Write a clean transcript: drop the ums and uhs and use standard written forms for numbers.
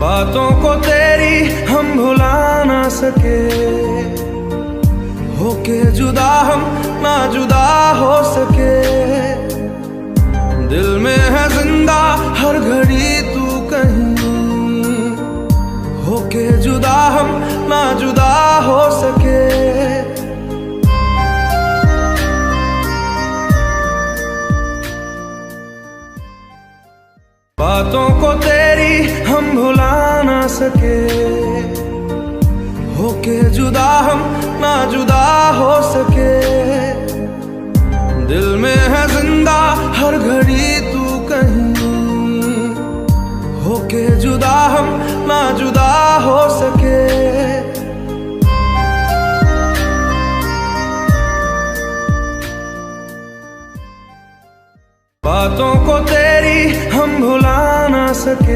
बातों को तेरी हम भुला ना सके, होके जुदा हम ना जुदा हो सके। दिल में है जिंदा हर घड़ी तू कहीं, होके जुदा हम ना जुदा हो सके। बातों को तेरी हम भुला ना सके, होके जुदा हम ना जुदा हो सके। दिल में है जिंदा हर घड़ी तू कहीं, होके जुदा हम ना जुदा हो सके। बातों को तेरी हम भुला ना सके।